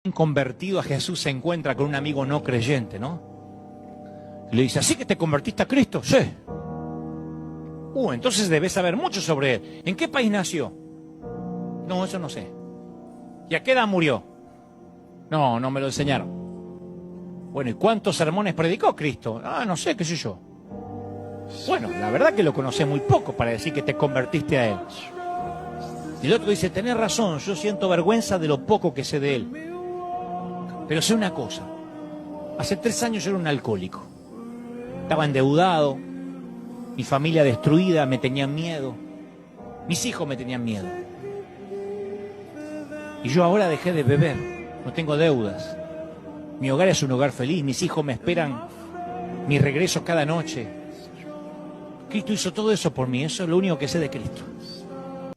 Un convertido a Jesús se encuentra con un amigo no creyente, ¿no? Y le dice, ¿así que te convertiste a Cristo? Sí. Entonces debes saber mucho sobre él. ¿En qué país nació? No, eso no sé. ¿Y a qué edad murió? No, no me lo enseñaron. Bueno, ¿y cuántos sermones predicó Cristo? No sé, qué sé yo. Bueno, la verdad que lo conocés muy poco para decir que te convertiste a él. Y el otro dice, tenés razón, yo siento vergüenza de lo poco que sé de él. Pero sé una cosa, hace 3 años yo era un alcohólico. Estaba endeudado, mi familia destruida, me tenían miedo. Mis hijos me tenían miedo. Y yo ahora dejé de beber, no tengo deudas. Mi hogar es un hogar feliz, mis hijos me esperan mi regreso cada noche. Cristo hizo todo eso por mí, eso es lo único que sé de Cristo.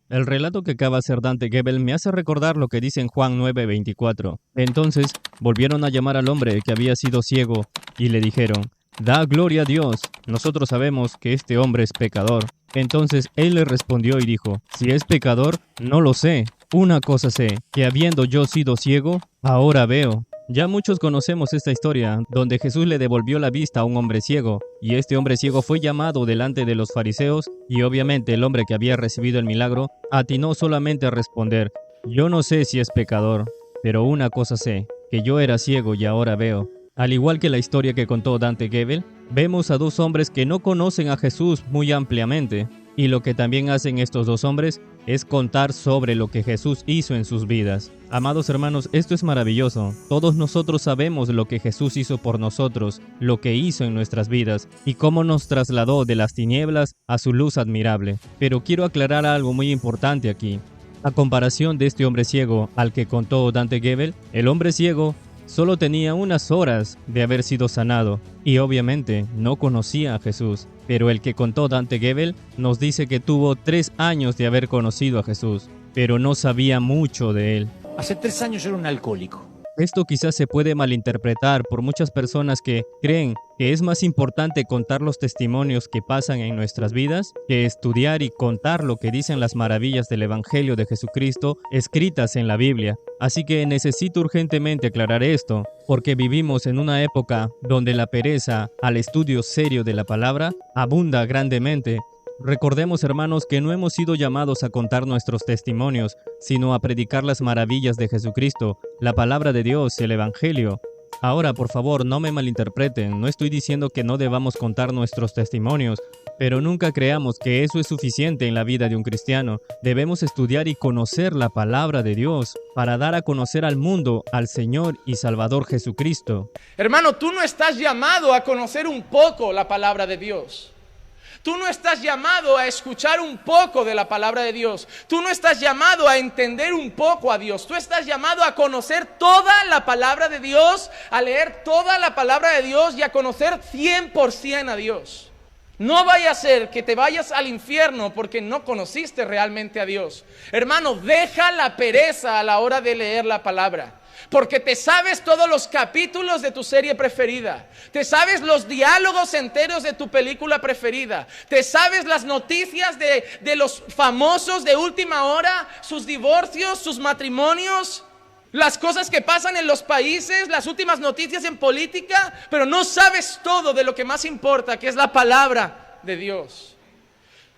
El relato que acaba de hacer Dante Gebel me hace recordar lo que dice en Juan 9:24. Entonces volvieron a llamar al hombre que había sido ciego y le dijeron, da gloria a Dios, nosotros sabemos que este hombre es pecador. Entonces él le respondió y dijo, si es pecador, no lo sé. Una cosa sé, que habiendo yo sido ciego, ahora veo. Ya muchos conocemos esta historia, donde Jesús le devolvió la vista a un hombre ciego, y este hombre ciego fue llamado delante de los fariseos, y obviamente el hombre que había recibido el milagro atinó solamente a responder, yo no sé si es pecador, pero una cosa sé, que yo era ciego y ahora veo. Al igual que la historia que contó Dante Gebel, vemos a 2 hombres que no conocen a Jesús muy ampliamente, y lo que también hacen estos 2 hombres es contar sobre lo que Jesús hizo en sus vidas. Amados hermanos, esto es maravilloso. Todos nosotros sabemos lo que Jesús hizo por nosotros, lo que hizo en nuestras vidas, y cómo nos trasladó de las tinieblas a su luz admirable. Pero quiero aclarar algo muy importante aquí. A comparación de este hombre ciego al que contó Dante Gebel, el hombre ciego solo tenía unas horas de haber sido sanado y obviamente no conocía a Jesús. Pero el que contó Dante Gebel nos dice que tuvo 3 años de haber conocido a Jesús, pero no sabía mucho de él. Hace 3 años yo era un alcohólico. Esto quizás se puede malinterpretar por muchas personas que creen que es más importante contar los testimonios que pasan en nuestras vidas que estudiar y contar lo que dicen las maravillas del Evangelio de Jesucristo escritas en la Biblia. Así que necesito urgentemente aclarar esto, porque vivimos en una época donde la pereza al estudio serio de la palabra abunda grandemente. Recordemos, hermanos, que no hemos sido llamados a contar nuestros testimonios, sino a predicar las maravillas de Jesucristo, la palabra de Dios, el Evangelio. Ahora, por favor, no me malinterpreten, no estoy diciendo que no debamos contar nuestros testimonios, pero nunca creamos que eso es suficiente en la vida de un cristiano. Debemos estudiar y conocer la palabra de Dios para dar a conocer al mundo al Señor y Salvador Jesucristo. Hermano, tú no estás llamado a conocer un poco la palabra de Dios. Tú no estás llamado a escuchar un poco de la palabra de Dios. Tú no estás llamado a entender un poco a Dios. Tú estás llamado a conocer toda la palabra de Dios, a leer toda la palabra de Dios y a conocer 100% a Dios. No vaya a ser que te vayas al infierno porque no conociste realmente a Dios. Hermano, deja la pereza a la hora de leer la palabra. Porque te sabes todos los capítulos de tu serie preferida. Te sabes los diálogos enteros de tu película preferida. Te sabes las noticias de los famosos de última hora, sus divorcios, sus matrimonios, las cosas que pasan en los países, las últimas noticias en política, pero no sabes todo de lo que más importa, que es la palabra de Dios.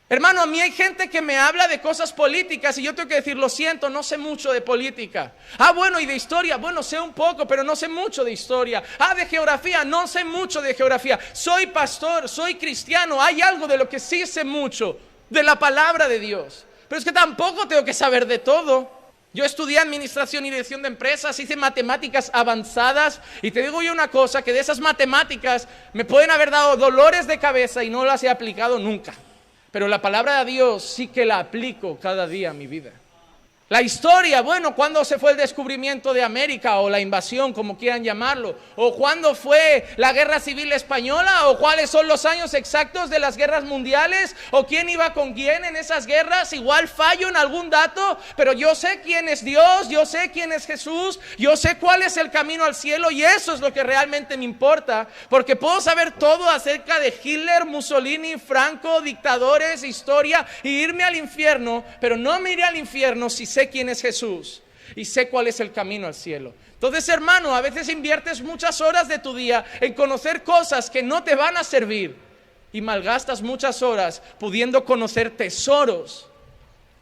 Hermano, a mí hay gente que me habla de cosas políticas y yo tengo que decir, lo siento, no sé mucho de política. Bueno, y de historia, bueno, sé un poco, pero no sé mucho de historia. De geografía, no sé mucho de geografía. Soy pastor, soy cristiano, hay algo de lo que sí sé mucho, de la palabra de Dios. Pero es que tampoco tengo que saber de todo. Yo estudié administración y dirección de empresas, hice matemáticas avanzadas y te digo yo una cosa, que de esas matemáticas me pueden haber dado dolores de cabeza y no las he aplicado nunca. Pero la palabra de Dios sí que la aplico cada día a mi vida. La historia, bueno, ¿cuándo se fue el descubrimiento de América o la invasión, como quieran llamarlo? ¿O cuándo fue la guerra civil española? ¿O cuáles son los años exactos de las guerras mundiales? ¿O quién iba con quién en esas guerras? Igual fallo en algún dato, pero yo sé quién es Dios, yo sé quién es Jesús, yo sé cuál es el camino al cielo y eso es lo que realmente me importa, porque puedo saber todo acerca de Hitler, Mussolini, Franco, dictadores, historia y irme al infierno, pero no me iré al infierno si sé quién es Jesús. y sé cuál es el camino al cielo. Entonces, hermano, a veces inviertes muchas horas de tu día en conocer cosas que no te van a servir y malgastas muchas horas pudiendo conocer tesoros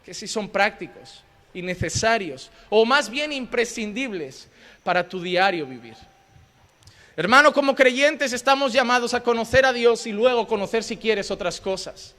que sí son prácticos y necesarios, o más bien imprescindibles para tu diario vivir. Hermano, como creyentes estamos llamados a conocer a Dios y luego conocer, si quieres, otras cosas.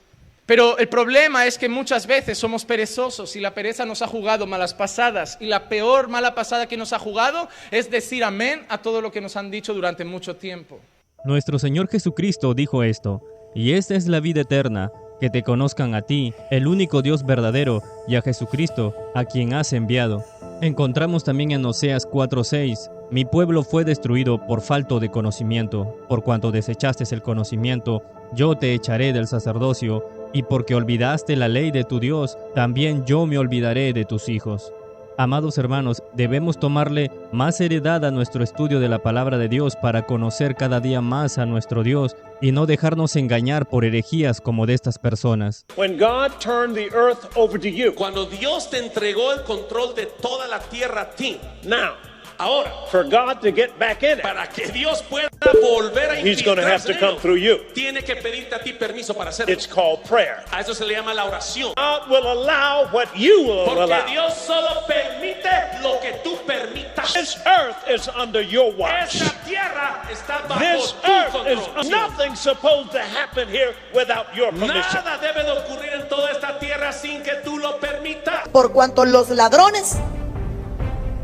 Pero el problema es que muchas veces somos perezosos y la pereza nos ha jugado malas pasadas, y la peor mala pasada que nos ha jugado es decir amén a todo lo que nos han dicho durante mucho tiempo. Nuestro Señor Jesucristo dijo esto: y esta es la vida eterna, que te conozcan a ti, el único Dios verdadero, y a Jesucristo, a quien has enviado. Encontramos también en Oseas 4:6: mi pueblo fue destruido por falta de conocimiento. Por cuanto desechaste el conocimiento, yo te echaré del sacerdocio, y porque olvidaste la ley de tu Dios, también yo me olvidaré de tus hijos. Amados hermanos, debemos tomarle más seriedad a nuestro estudio de la palabra de Dios para conocer cada día más a nuestro Dios y no dejarnos engañar por herejías como de estas personas. When God turned the earth over to you, Cuando Dios te entregó el control de toda la tierra a ti, now, ahora, for God to get back in it, para que Dios pueda volver a He's going to have infiltrarse to en come ello, through you. tiene que pedirte a ti permiso para hacerlo. It's called prayer. A eso se le llama la oración. God will allow what you will Porque allow. Dios solo permite lo que tú permitas. This earth is under your watch. Esta tierra está bajo This tu earth is control. nothing supposed to happen here without your permission. Nada debe de ocurrir en toda esta tierra sin que tú lo permitas. Por cuanto los ladrones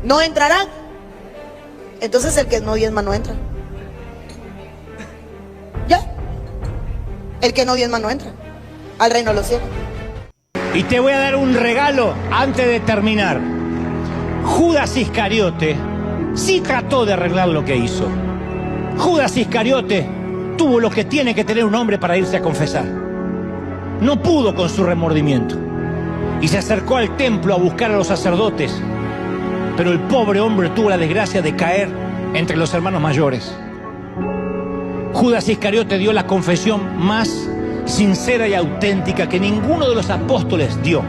no entrarán, entonces el que no diezma no entra. Ya. El que no diezma no entra al reino de los cielos. Y te voy a dar un regalo antes de terminar. Judas Iscariote sí trató de arreglar lo que hizo. Judas Iscariote tuvo lo que tiene que tener un hombre para irse a confesar. No pudo con su remordimiento y se acercó al templo a buscar a los sacerdotes, pero el pobre hombre tuvo la desgracia de caer entre los hermanos mayores. Judas Iscariote dio la confesión más sincera y auténtica que ninguno de los apóstoles dio.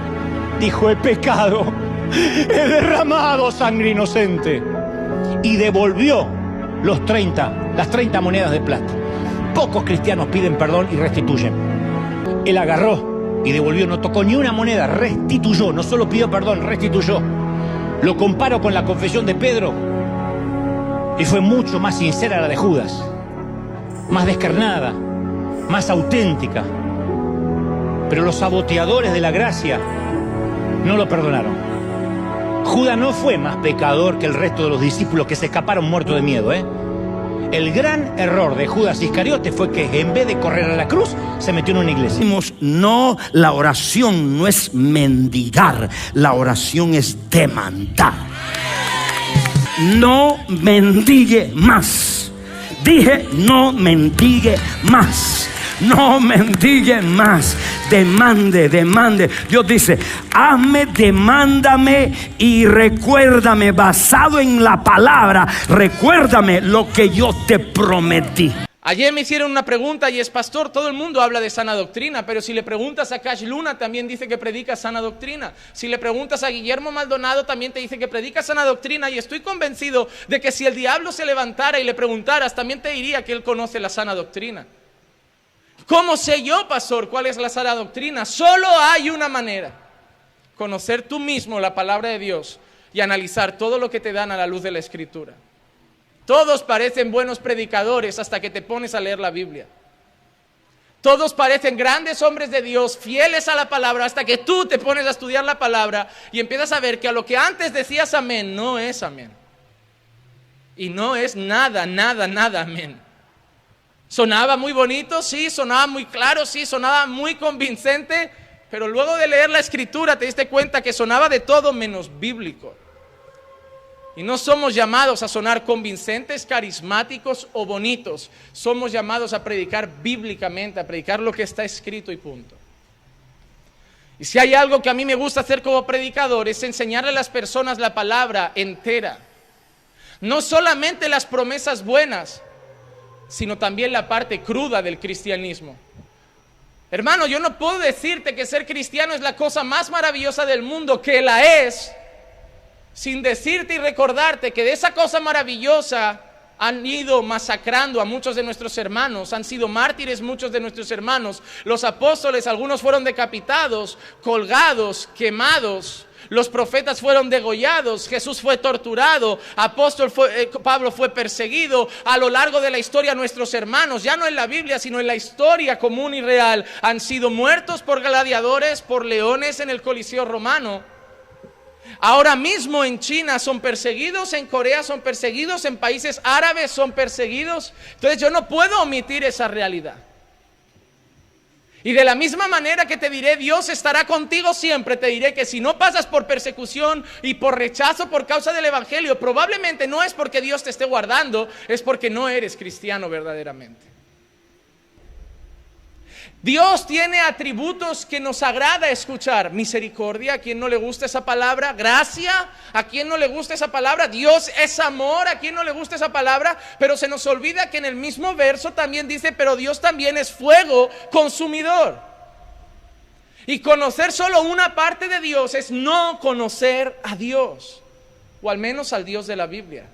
Dijo: he pecado, he derramado sangre inocente. Y devolvió las 30 monedas de plata. Pocos cristianos piden perdón y restituyen. Él agarró y devolvió, no tocó ni una moneda, restituyó, no solo pidió perdón, restituyó. Lo comparo con la confesión de Pedro y fue mucho más sincera la de Judas, más descarnada, más auténtica. Pero los saboteadores de la gracia no lo perdonaron. Judas no fue más pecador que el resto de los discípulos que se escaparon muertos de miedo, El gran error de Judas Iscariote fue que en vez de correr a la cruz, se metió en una iglesia. No, la oración no es mendigar, la oración es demandar. No mendigue más. Dije, no mendigue más. No mendigue más. Demande, demande. Dios dice: hazme, demándame y recuérdame, basado en la palabra, recuérdame lo que yo te prometí. Ayer me hicieron una pregunta y es: pastor, todo el mundo habla de sana doctrina, pero si le preguntas a Cash Luna también dice que predica sana doctrina. Si le preguntas a Guillermo Maldonado también te dice que predica sana doctrina, y estoy convencido de que si el diablo se levantara y le preguntaras, también te diría que él conoce la sana doctrina. ¿Cómo sé yo, pastor, cuál es la sana doctrina? Solo hay una manera: conocer tú mismo la palabra de Dios y analizar todo lo que te dan a la luz de la Escritura. Todos parecen buenos predicadores hasta que te pones a leer la Biblia. Todos parecen grandes hombres de Dios, fieles a la palabra, hasta que tú te pones a estudiar la palabra y empiezas a ver que a lo que antes decías amén, no es amén. Y no es nada, nada, nada amén. Sonaba muy bonito, sí, sonaba muy claro, sí, sonaba muy convincente, pero luego de leer la Escritura te diste cuenta que sonaba de todo menos bíblico. Y no somos llamados a sonar convincentes, carismáticos o bonitos. Somos llamados a predicar bíblicamente, a predicar lo que está escrito y punto. Y si hay algo que a mí me gusta hacer como predicador, es enseñarle a las personas la palabra entera. No solamente las promesas buenas, sino también la parte cruda del cristianismo. Hermano, yo no puedo decirte que ser cristiano es la cosa más maravillosa del mundo, que la es, sin decirte y recordarte que de esa cosa maravillosa han ido masacrando a muchos de nuestros hermanos, han sido mártires muchos de nuestros hermanos. Los apóstoles, algunos fueron decapitados, colgados, quemados. Los profetas fueron degollados, Jesús fue torturado, Pablo fue perseguido. A lo largo de la historia nuestros hermanos, ya no en la Biblia, sino en la historia común y real, han sido muertos por gladiadores, por leones en el Coliseo romano. Ahora mismo en China son perseguidos, en Corea son perseguidos, en países árabes son perseguidos. Entonces yo no puedo omitir esa realidad. Y de la misma manera que te diré, Dios estará contigo siempre, te diré que si no pasas por persecución y por rechazo por causa del evangelio, probablemente no es porque Dios te esté guardando, es porque no eres cristiano verdaderamente. Dios tiene atributos que nos agrada escuchar. Misericordia, ¿a quien no le gusta esa palabra? Gracia, ¿a quien no le gusta esa palabra? Dios es amor, ¿a quien no le gusta esa palabra? Pero se nos olvida que en el mismo verso también dice, pero Dios también es fuego consumidor. Y conocer solo una parte de Dios es no conocer a Dios, o al menos al Dios de la Biblia.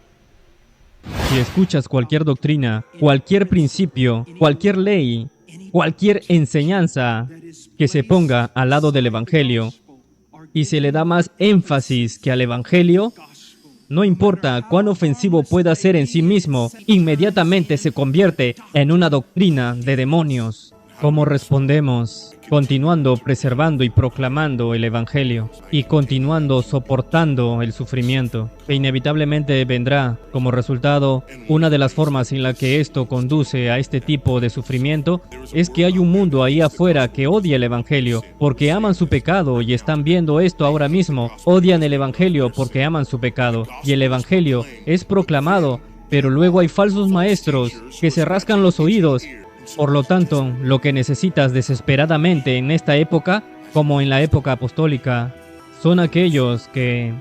Si escuchas cualquier doctrina, cualquier principio, cualquier ley, cualquier enseñanza que se ponga al lado del Evangelio y se le da más énfasis que al Evangelio, no importa cuán ofensivo pueda ser en sí mismo, inmediatamente se convierte en una doctrina de demonios. ¿Cómo respondemos? Continuando preservando y proclamando el Evangelio y continuando soportando el sufrimiento, que inevitablemente vendrá como resultado. Una de las formas en la que esto conduce a este tipo de sufrimiento es que hay un mundo ahí afuera que odia el Evangelio porque aman su pecado, y están viendo esto ahora mismo. Odian el Evangelio porque aman su pecado, y el Evangelio es proclamado, pero luego hay falsos maestros que se rascan los oídos. Por lo tanto, lo que necesitas desesperadamente en esta época, como en la época apostólica, son aquellos que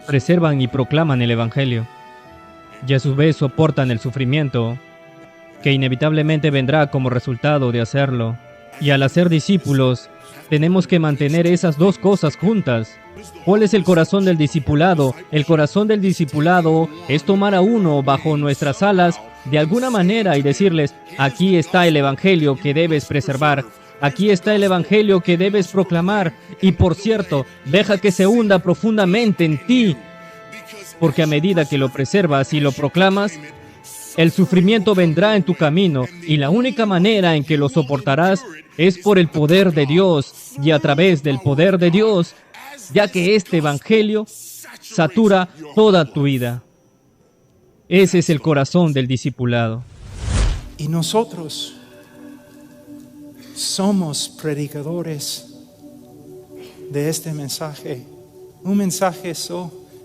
preservan y proclaman el Evangelio, y a su vez soportan el sufrimiento, que inevitablemente vendrá como resultado de hacerlo. Y al hacer discípulos, tenemos que mantener esas dos cosas juntas. ¿Cuál es el corazón del discipulado? El corazón del discipulado es tomar a uno bajo nuestras alas de alguna manera y decirles, aquí está el Evangelio que debes preservar, aquí está el Evangelio que debes proclamar, y por cierto, deja que se hunda profundamente en ti, porque a medida que lo preservas y lo proclamas, el sufrimiento vendrá en tu camino, y la única manera en que lo soportarás es por el poder de Dios, y a través del poder de Dios, ya que este Evangelio satura toda tu vida. Ese es el corazón del discipulado. Y nosotros somos predicadores de este mensaje. Un mensaje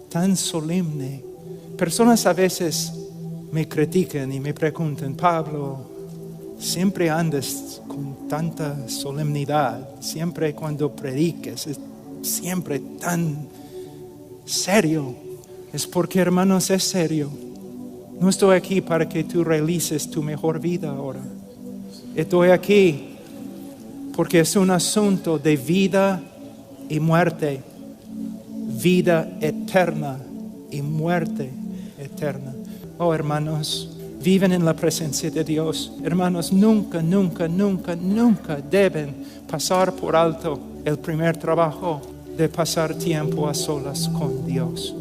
tan solemne. Personas a veces me critican y me preguntan, Pablo, siempre andas con tanta solemnidad. Siempre cuando prediques, es siempre tan serio. Es porque, hermanos, es serio. No estoy aquí para que tú realices tu mejor vida ahora. Estoy aquí porque es un asunto de vida y muerte. Vida eterna y muerte eterna. Oh, hermanos, viven en la presencia de Dios. Hermanos, nunca deben pasar por alto el primer trabajo de pasar tiempo a solas con Dios.